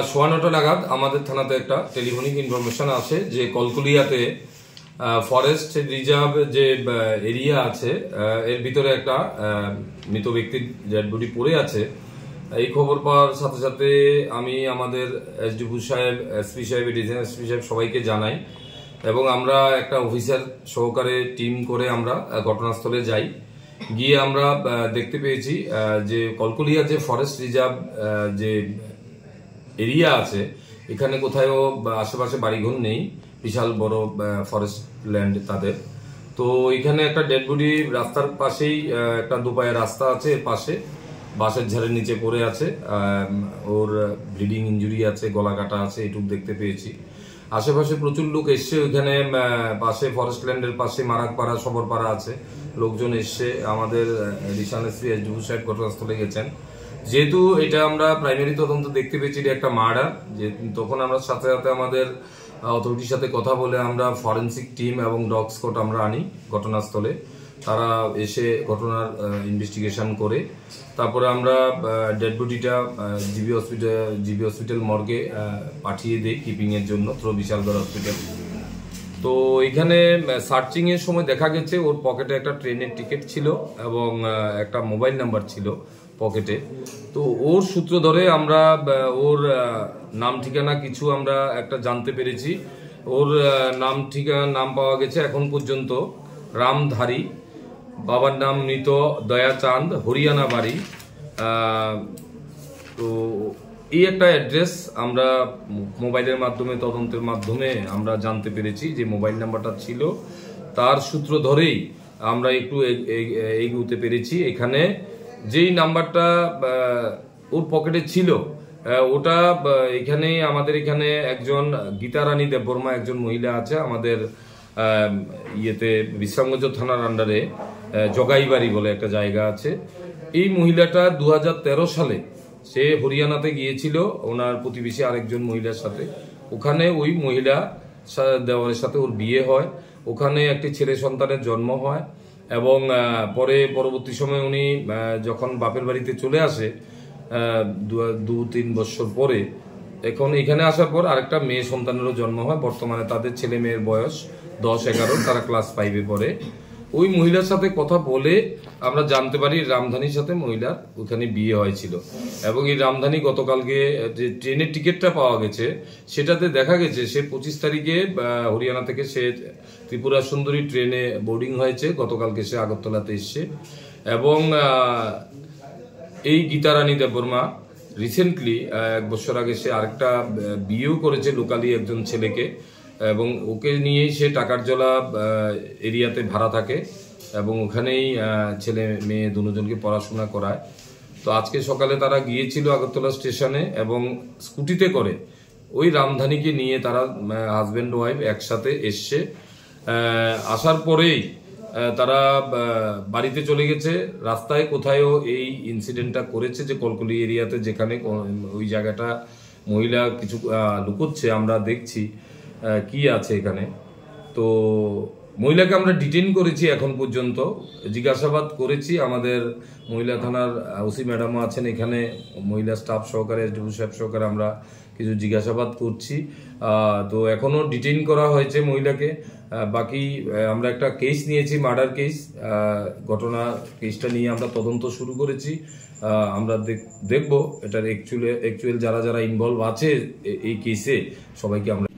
সোয়া ৯টা নাগাদ আমাদের থানাতে একটা টেলিফোনিক ইনফরমেশন আসে যে কলকুলিয়াতে ফরেস্ট রিজার্ভ যে এরিয়া আছে এর ভিতরে একটা মৃত ব্যক্তির ডেড বডি পড়ে আছে। এই খবর পাওয়ার সাথে সাথে আমি আমাদের এসডিপি সাহেব, এসপি সাহেব, এডিশনাল এসপি সাহেব সবাইকে জানাই এবং আমরা একটা অফিসার সহকারে টিম করে আমরা ঘটনাস্থলে যাই। গিয়ে আমরা দেখতে পেয়েছি যে কলকুলিয়া যে ফরেস্ট রিজার্ভ যে এরিয়া আছে এখানে কোথাও আশেপাশে বাড়িঘর নেই, বিশাল বড় ফরেস্ট ল্যান্ড তাদের। তো এখানে একটা ডেড বডি রাস্তার পাশেই একটা দুপায়ে রাস্তা আছে, এর পাশে বাঁশের ঝাড়ের নিচে পড়ে আছে, ওর ব্লিডিং ইঞ্জুরি আছে, গলা কাটা আছে, এটুকু দেখতে পেয়েছি। আশেপাশে প্রচুর লোক এসছে, ওইখানে পাশে ফরেস্ট ল্যান্ডের পাশে মারাকপাড়া, সবরপাড়া আছে, লোকজন এসছে। আমাদের এডিশনাল এসপি এসডিপি সাহেব ঘটনাস্থলে গেছেন। যেহেতু এটা আমরা প্রাইমারি তদন্ত দেখতে পেয়েছি এটা একটা মার্ডার, যে তখন আমরা সাথে সাথে আমাদের অথরিটির সাথে কথা বলে আমরা ফরেন্সিক টিম এবং ডগ স্কোয়াড আমরা আনি ঘটনাস্থলে। তারা এসে ঘটনার ইনভেস্টিগেশন করে তারপরে আমরা ডেড বডিটা জিবি হসপিটাল মর্গে পাঠিয়ে দিই কিপিং এর জন্য থ্রু বিশালগড় হসপিটাল। তো এখানে সার্চিং এর সময় দেখা গেছে ওর পকেটে একটা ট্রেনের টিকিট ছিল এবং একটা মোবাইল নাম্বার ছিল পকেটে। তো ওর সূত্র ধরে আমরা ওর নাম ঠিকানা কিছু আমরা একটা জানতে পেরেছি। ওর নাম পাওয়া গেছে এখন পর্যন্ত রামধারী, বাবার নাম মৃত দয়াচাঁদ, হরিয়ানা বাড়ি। তো এই একটা অ্যাড্রেস আমরা মোবাইলের মাধ্যমে তদন্তের মাধ্যমে আমরা জানতে পেরেছি যে মোবাইল নাম্বারটা ছিল, তার সূত্র ধরেই আমরা একটু এগোতে পেরেছি। এখানে যেই নাম্বারটা ওর পকেটে ছিল ওটা এখানে আমাদের এখানে একজন গীতা রানী দেববর্মা একজন মহিলা আছে আমাদের ইয়েতে বিশ্রামগঞ্জ থানার আন্ডারে জগাইবাড়ি বলে একটা জায়গা আছে। এই মহিলাটা 2013 সালে সে হরিয়ানাতে গিয়েছিল ওনার প্রতিবেশী আরেকজন মহিলার সাথে। ওখানে ওই মহিলা দেওয়ারের সাথে ওর বিয়ে হয়, ওখানে একটি ছেলে সন্তানের জন্ম হয় এবং পরবর্তী সময় উনি যখন বাপের বাড়িতে চলে আসে 2-3 বছর পরে, এখন এখানে আসার পর আরেকটা মেয়ে সন্তানেরও জন্ম হয়। বর্তমানে তাদের ছেলে মেয়ের বয়স 10-11, তারা ক্লাস 5-এ পড়ে। ওই মহিলার সাথে কথা বলে আমরা জানতে পারি রামধানীর সাথে মহিলার ওখানে বিয়ে হয়েছিল এবং এই রামধানী গতকালকে যে ট্রেনের টিকিটটা পাওয়া গেছে সেটাতে দেখা গেছে সে 25 তারিখে হরিয়ানা থেকে সে ত্রিপুরা সুন্দরী ট্রেনে বোর্ডিং হয়েছে, গতকালকে সে আগরতলাতে এসছে। এবং এই গীতা রানী দেববর্মা রিসেন্টলি 1 বছর আগে সে আরেকটা বিয়েও করেছে লোকালি একজন ছেলেকে এবং ওকে নিয়েই সে টাকারজলা এরিয়াতে ভাড়া থাকে এবং ওখানেই ছেলে মেয়ে দুজনকে পড়াশোনা করায়। তো আজকে সকালে তারা গিয়েছিল আগরতলা স্টেশনে এবং স্কুটিতে করে ওই রামধানীকে নিয়ে তারা হাজব্যান্ড ওয়াইফ একসাথে এসছে। আসার পরেই তারা বাড়িতে চলে গেছে। রাস্তায় কোথায়ও এই ইনসিডেন্টটা করেছে যে কলকলি এরিয়াতে, যেখানে ওই জায়গাটা মহিলা কিছু লুকোচ্ছে, আমরা দেখছি কি আছে এখানে। তো মহিলাকে আমরা ডিটেইন করেছি, এখন পর্যন্ত জিজ্ঞাসাবাদ করেছি। আমাদের মহিলা থানার ওসি ম্যাডামও আছেন এখানে, মহিলা স্টাফ সহকারে, এসডিপি সাহেব সহকারে আমরা কিছু জিজ্ঞাসাবাদ করছি। তো এখনো ডিটেইন করা হয়েছে মহিলাকে। বাকি আমরা একটা কেস নিয়েছি, মার্ডার কেস। কেসটা নিয়ে আমরা তদন্ত শুরু করেছি। আমরা দেখব এটার অ্যাকচুয়াল যারা ইনভলভ আছে এই কেসে সবাইকে আমরা